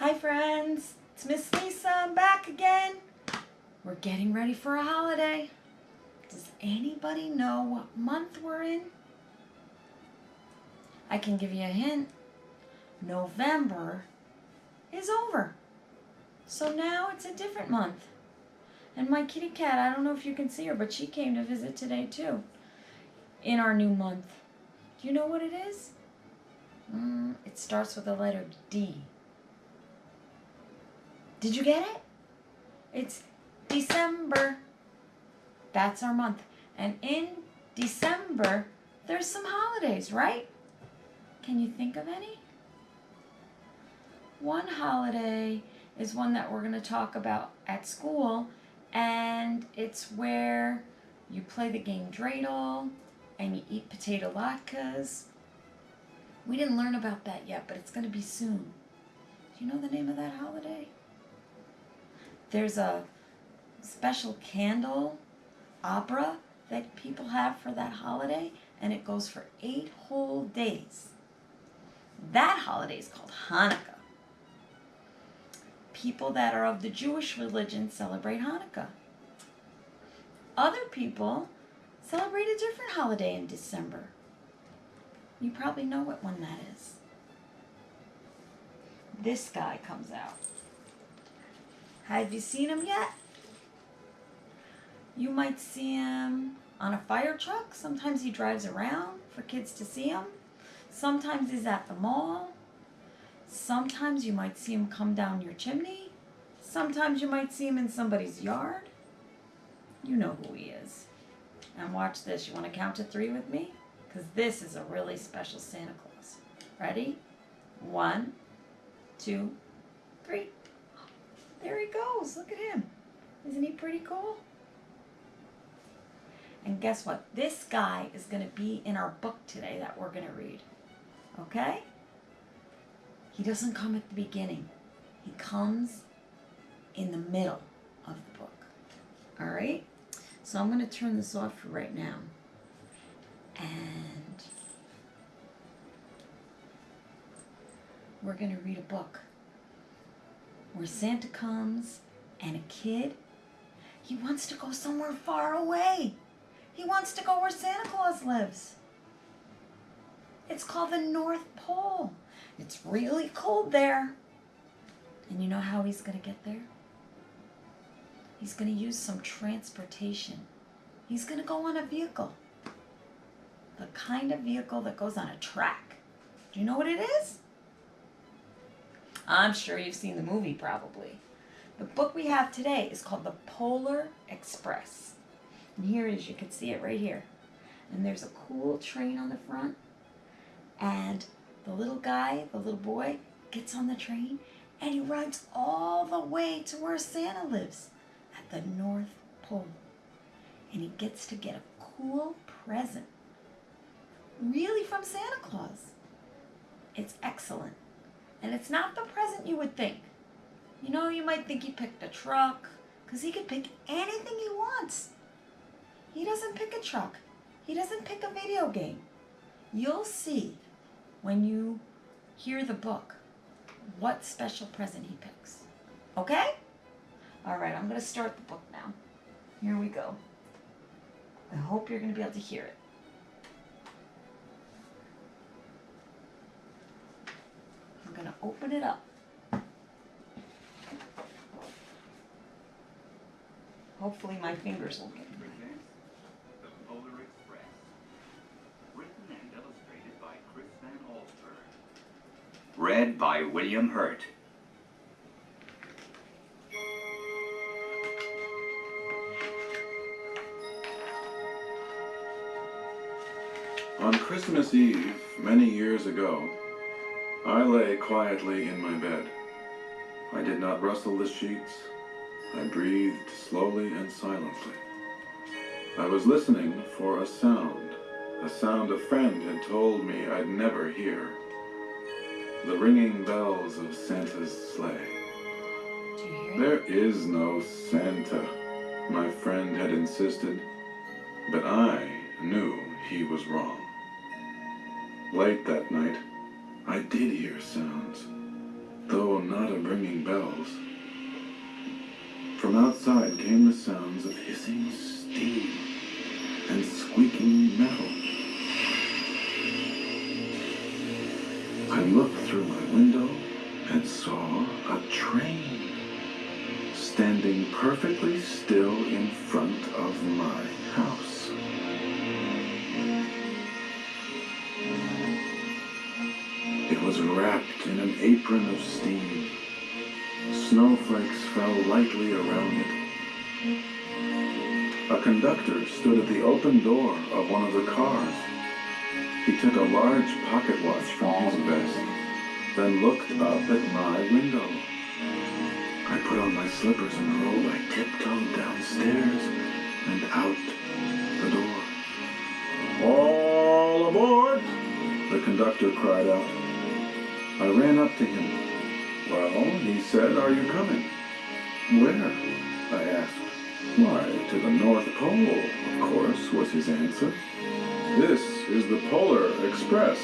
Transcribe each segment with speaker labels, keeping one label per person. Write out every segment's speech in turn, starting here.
Speaker 1: Hi friends, it's Miss Lisa, I'm back again. We're getting ready for a holiday. Does anybody know what month we're in? I can give you a hint. November is over. So now it's a different month. And my kitty cat, I don't know if you can see her, but she came to visit today too. In our new month. Do you know what it is? It starts with the letter D. Did you get it? It's December. That's our month. And in December, there's some holidays, right? Can you think of any? One holiday is one that we're going to talk about at school, and it's where you play the game dreidel and you eat potato latkes. We didn't learn about that yet, but it's going to be soon. Do you know the name of that holiday? There's a special candle opera that people have for that holiday, and it goes for 8 whole days. That holiday is called Hanukkah. People that are of the Jewish religion celebrate Hanukkah. Other people celebrate a different holiday in December. You probably know what one that is. This guy comes out. Have you seen him yet? You might see him on a fire truck. Sometimes he drives around for kids to see him. Sometimes he's at the mall. Sometimes you might see him come down your chimney. Sometimes you might see him in somebody's yard. You know who he is. And watch this. You want to count to 3 with me? Because this is a really special Santa Claus. Ready? 1, 2, 3. There he goes. Look at him. Isn't he pretty cool? And guess what? This guy is going to be in our book today that we're going to read. Okay? He doesn't come at the beginning. He comes in the middle of the book. All right? So I'm going to turn this off for right now. And we're going to read a book where Santa comes and a kid, he wants to go somewhere far away. He wants to go where Santa Claus lives. It's called the North Pole. It's really cold there. And you know how he's going to get there? He's going to use some transportation. He's going to go on a vehicle. The kind of vehicle that goes on a track. Do you know what it is? I'm sure you've seen the movie probably. The book we have today is called The Polar Express. And here it is. You can see it right here. And there's a cool train on the front. And the little guy, the little boy, gets on the train and he rides all the way to where Santa lives at the North Pole. And he gets to get a cool present. Really from Santa Claus. It's excellent. And it's not the present you would think. You know, you might think he picked a truck, because he could pick anything he wants. He doesn't pick a truck. He doesn't pick a video game. You'll see when you hear the book what special present he picks. Okay? All right, I'm going to start the book now. Here we go. I hope you're going to be able to hear it. I'm going to open it up. Hopefully my fingers will get through there.
Speaker 2: The Polar Express. Written and illustrated by Chris Van Allsburg. Read by William Hurt.
Speaker 3: On Christmas Eve, many years ago, I lay quietly in my bed. I did not rustle the sheets. I breathed slowly and silently. I was listening for a sound a friend had told me I'd never hear. The ringing bells of Santa's sleigh.
Speaker 1: Do you hear it?
Speaker 3: There is no Santa, my friend had insisted, but I knew he was wrong. Late that night, I did hear sounds. though not of ringing bells. From outside came the sounds of hissing steam and squeaking metal. I looked through my window and saw a train standing perfectly still in front of my house. It was wrapped in an apron of steam. Snowflakes fell lightly around it. A conductor stood at the open door of one of the cars. He took a large pocket watch from his vest, then looked up at my window. I put on my slippers and rolled. I tiptoed downstairs and out the door. "All aboard!" the conductor cried out. I ran up to him. "Well," he said, "are you coming?" "Where?" I asked. "Why, to the North Pole, of course," was his answer. "This is the Polar Express."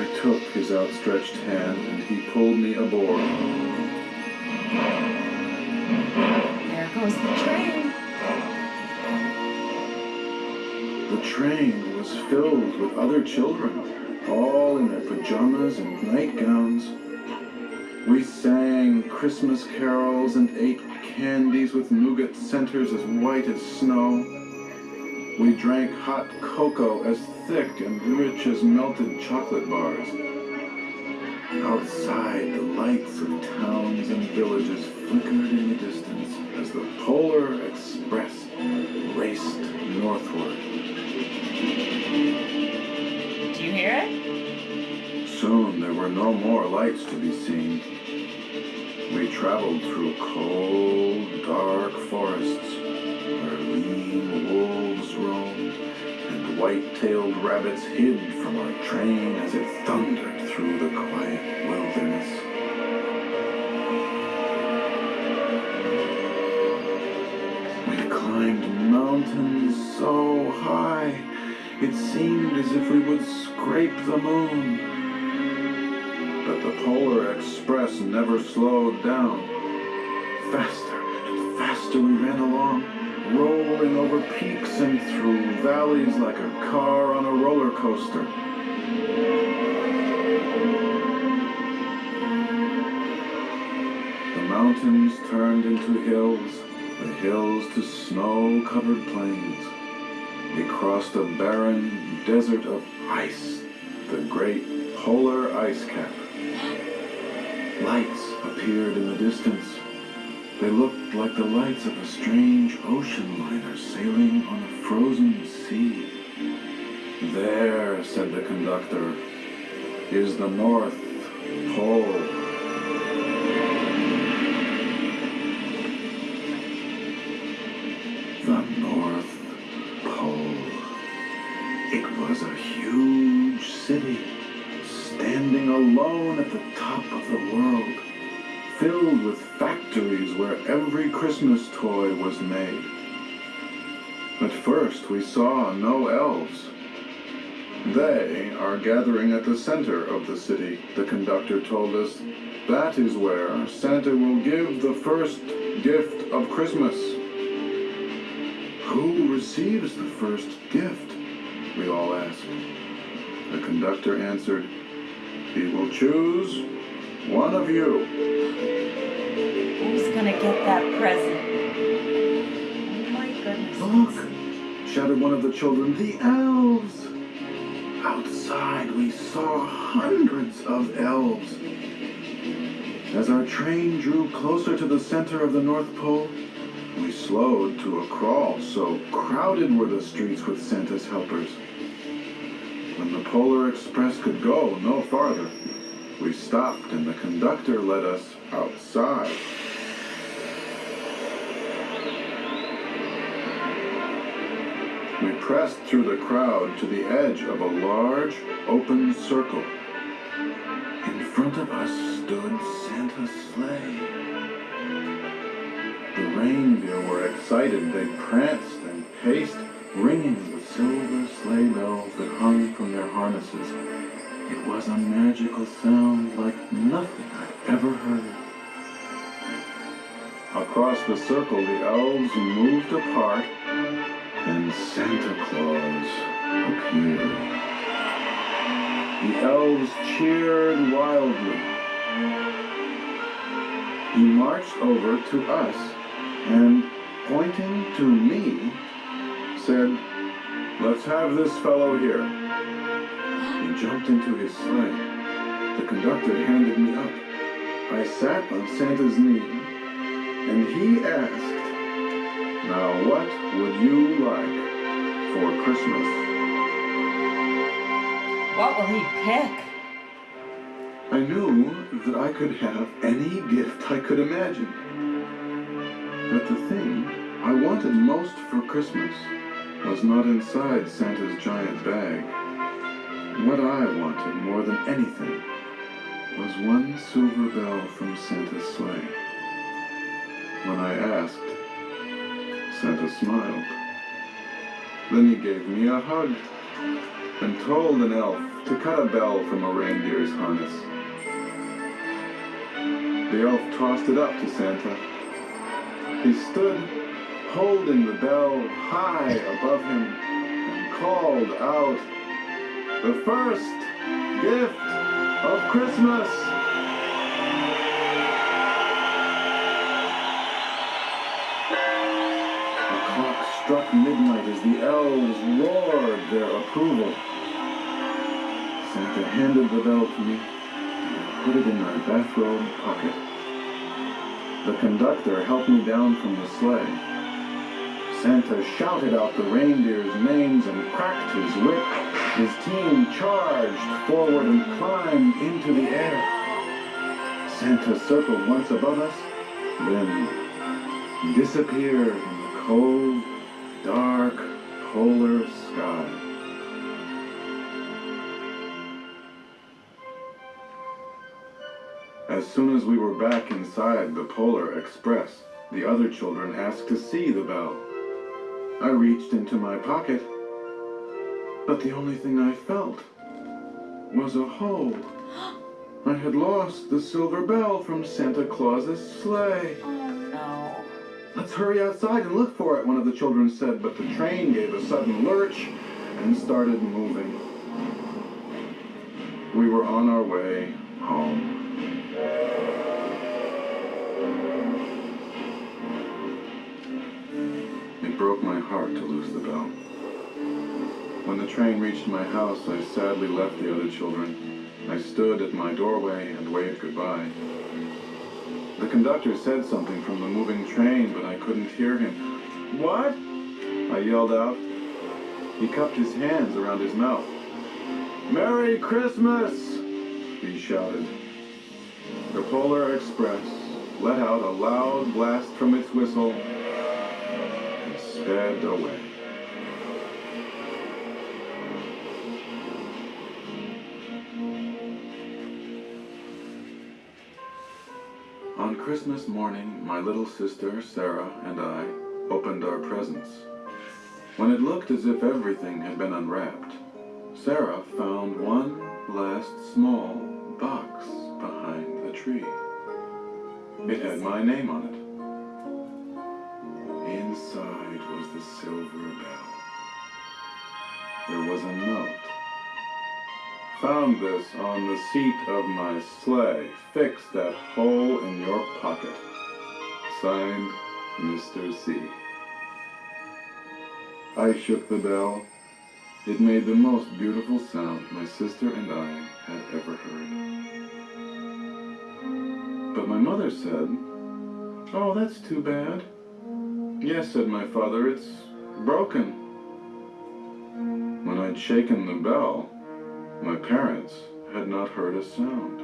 Speaker 3: I took his outstretched hand and he pulled me aboard.
Speaker 1: There goes the train.
Speaker 3: The train was filled with other children, all in their pajamas and nightgowns. We sang Christmas carols and ate candies with nougat centers as white as snow. We drank hot cocoa as thick and rich as melted chocolate bars. Outside, the lights of towns and villages flickered in the distance as the Polar Express raced northward.
Speaker 1: Do you hear it?
Speaker 3: Soon there were no more lights to be seen. We traveled through cold, dark forests where lean wolves roamed and white-tailed rabbits hid from our train as it thundered through the quiet wilderness. We climbed mountains so high, it seemed as if we would scrape the moon. But the Polar Express never slowed down. Faster and faster we ran along, rolling over peaks and through valleys like a car on a roller coaster. The mountains turned into hills, the hills to snow-covered plains. We crossed a barren desert of ice, the great polar ice cap. Lights appeared in the distance. They looked like the lights of a strange ocean liner sailing on a frozen sea. "There," said the conductor, "is the North Pole." The North Pole. It was a huge city, standing alone at the top of the world, filled with factories where every Christmas toy was made. At first we saw no elves. "They are gathering at the center of the city," the conductor told us. "That is where Santa will give the first gift of Christmas." "Who receives the first gift?" we all asked. The conductor answered, "He will choose one of you."
Speaker 1: Who's gonna get that present? Oh my goodness.
Speaker 3: "Look!" shouted one of the children, "the elves!" Outside we saw hundreds of elves. As our train drew closer to the center of the North Pole, we slowed to a crawl, so crowded were the streets with Santa's helpers. When the Polar Express could go no farther, we stopped and the conductor led us outside. We pressed through the crowd to the edge of a large, open circle. In front of us stood Santa's sleigh. The reindeer were excited. They pranced and paced, ringing the silver sleigh bells that hung from their harnesses. It was a magical sound like nothing circle, the elves moved apart, and Santa Claus appeared. The elves cheered wildly. He marched over to us and, pointing to me, said, "Let's have this fellow here." He jumped into his sleigh. The conductor handed me up. I sat on Santa's knee, and he asked, "Now what would you like for Christmas?"
Speaker 1: What will he pick?
Speaker 3: I knew that I could have any gift I could imagine. But the thing I wanted most for Christmas was not inside Santa's giant bag. What I wanted more than anything was one silver bell from Santa's sleigh. When I asked, Santa smiled. Then he gave me a hug and told an elf to cut a bell from a reindeer's harness. The elf tossed it up to Santa. He stood holding the bell high above him and called out, "The first gift of Christmas!" The clock struck midnight as the elves roared their approval. Santa handed the bell to me and put it in my bathrobe pocket. The conductor helped me down from the sleigh. Santa shouted out the reindeers' names and cracked his whip. His team charged forward and climbed into the air. Santa circled once above us, then disappeared in the cold, dark, polar sky. As soon as we were back inside the Polar Express, the other children asked to see the bell. I reached into my pocket, but the only thing I felt was a hole. I had lost the silver bell from Santa Claus's sleigh.
Speaker 1: Oh no.
Speaker 3: "Let's hurry outside and look for it," one of the children said, but the train gave a sudden lurch and started moving. We were on our way home. It broke my heart to lose the bell. When the train reached my house, I sadly left the other children. I stood at my doorway and waved goodbye. The conductor said something from the moving train, but I couldn't hear him. "What?" I yelled out. He cupped his hands around his mouth. "Merry Christmas!" he shouted. The Polar Express let out a loud blast from its whistle and sped away. On Christmas morning, my little sister, Sarah, and I opened our presents. When it looked as if everything had been unwrapped, Sarah found one last small box behind the tree. It had my name on it. Inside was the silver bell. There was a note. "Found this on the seat of my sleigh. Fix that hole in your pocket. Signed, Mr. C." I shook the bell. It made the most beautiful sound my sister and I had ever heard. But my mother said, "Oh, that's too bad." "Yes," said my father, "it's broken." When I'd shaken the bell, my parents had not heard a sound.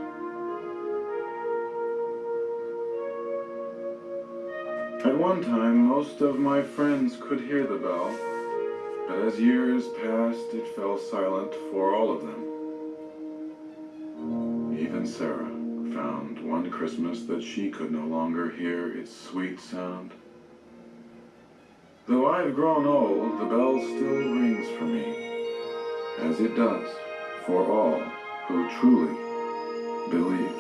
Speaker 3: At one time, most of my friends could hear the bell, but as years passed, it fell silent for all of them. Even Sarah found one Christmas that she could no longer hear its sweet sound. Though I've grown old, the bell still rings for me, as it does for all who truly believe.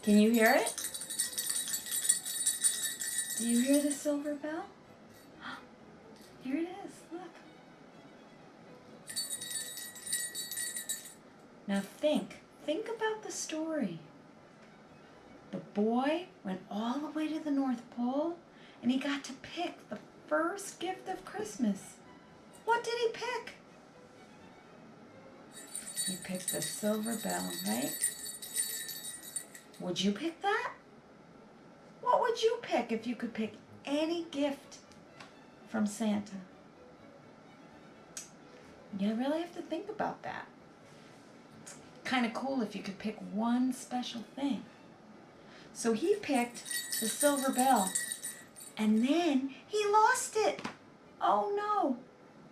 Speaker 1: Can you hear it? Do you hear the silver bell? Here it is, look. Now think about the story. The boy went all the way to the North Pole and he got to pick the first gift of Christmas. What did he pick? He picked the silver bell, right? Would you pick that? What would you pick if you could pick any gift from Santa? You really have to think about that. It's kind of cool if you could pick one special thing. So he picked the silver bell, and then he lost it. Oh no.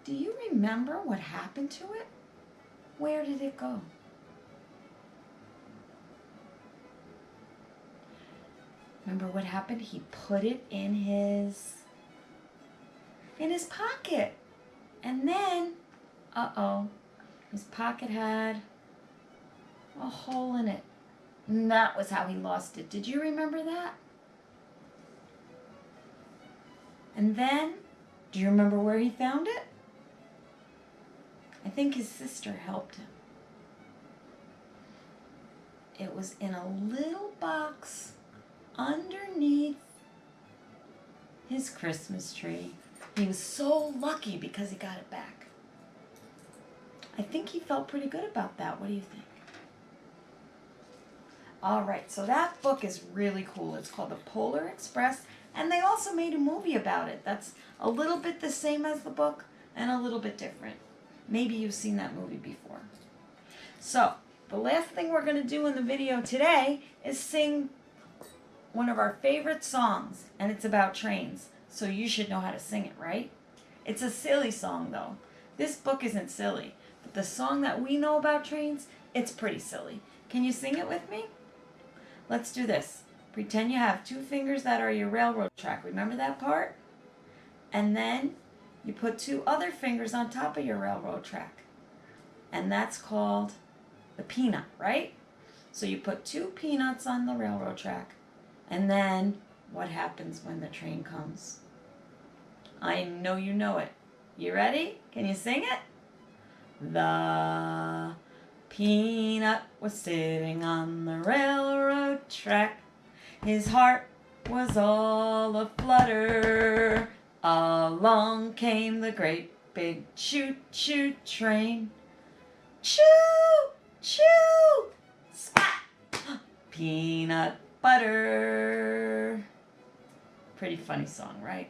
Speaker 1: Do you remember what happened to it? Where did it go? Remember what happened? He put it in his pocket. And then, his pocket had a hole in it. And that was how he lost it. Did you remember that? And then, do you remember where he found it? I think his sister helped him. It was in a little box underneath his Christmas tree. He was so lucky because he got it back. I think he felt pretty good about that. What do you think? All right, so that book is really cool. It's called The Polar Express, and they also made a movie about it. That's a little bit the same as the book and a little bit different. Maybe you've seen that movie before. So, the last thing we're going to do in the video today is sing one of our favorite songs, and it's about trains. So you should know how to sing it, right? It's a silly song, though. This book isn't silly, but the song that we know about trains, it's pretty silly. Can you sing it with me? Let's do this. Pretend you have 2 fingers that are your railroad track. Remember that part? And then you put 2 other fingers on top of your railroad track. And that's called the peanut, right? So you put 2 peanuts on the railroad track. And then what happens when the train comes? I know you know it. You ready? Can you sing it? The peanut was sitting on the railroad track. His heart was all a-flutter. Along came the great big choo-choo train. Choo! Choo! Splat! Peanut butter. Pretty funny song, right?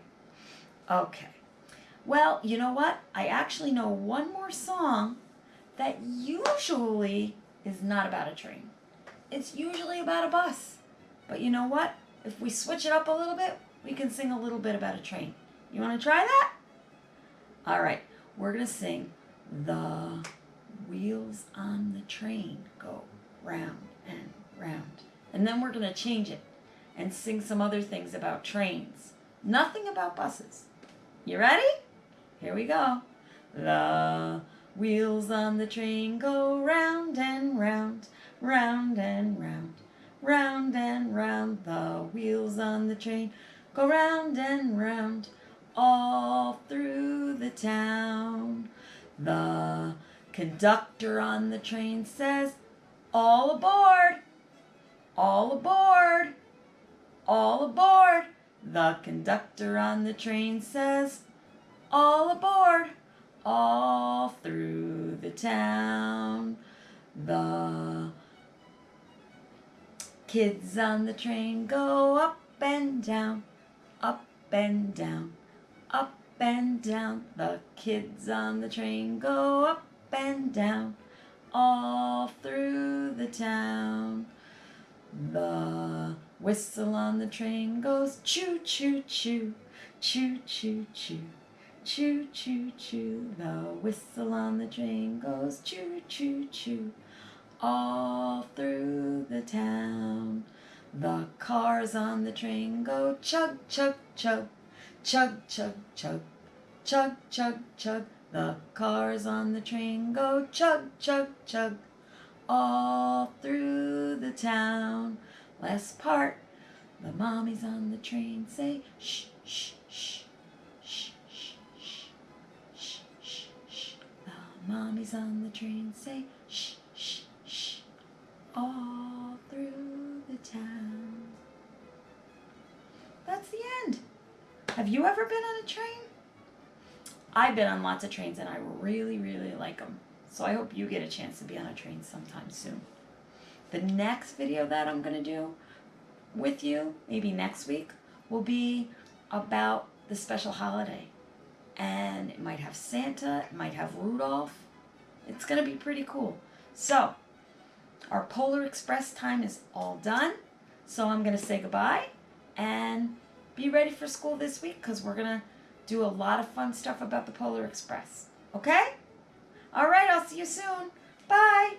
Speaker 1: Okay. Well, you know what? I actually know one more song that usually is not about a train. It's usually about a bus. But you know what? If we switch it up a little bit, we can sing a little bit about a train. You want to try that? All right. We're going to sing The Wheels on the Train Go Round and Round. And then we're going to change it and sing some other things about trains. Nothing about buses. You ready? Here we go. The wheels on the train go round and round, round and round, round and round. The wheels on the train go round and round, all through the town. The conductor on the train says, all aboard, all aboard, all aboard. The conductor on the train says, all aboard, all through the town. The kids on the train go up and down, up and down, up and down. The kids on the train go up and down, all through the town. The whistle on the train goes choo choo choo, choo choo choo, choo choo choo. The whistle on the train goes choo choo choo, all through the town. The cars on the train go chug chug chug, chug chug chug, chug chug chug. The cars on the train go chug chug chug, all through the town. Last part. The mommies on the train say shh, shh, shh, shh, shh, shh, shh, shh, shh. The mommies on the train say shh, shh, shh, all through the town. That's the end. Have you ever been on a train? I've been on lots of trains and I really, really like them. So I hope you get a chance to be on a train sometime soon. The next video that I'm going to do with you, maybe next week, will be about the special holiday. And it might have Santa, it might have Rudolph. It's going to be pretty cool. So, our Polar Express time is all done. So I'm going to say goodbye and be ready for school this week because we're going to do a lot of fun stuff about the Polar Express. Okay? All right, I'll see you soon. Bye.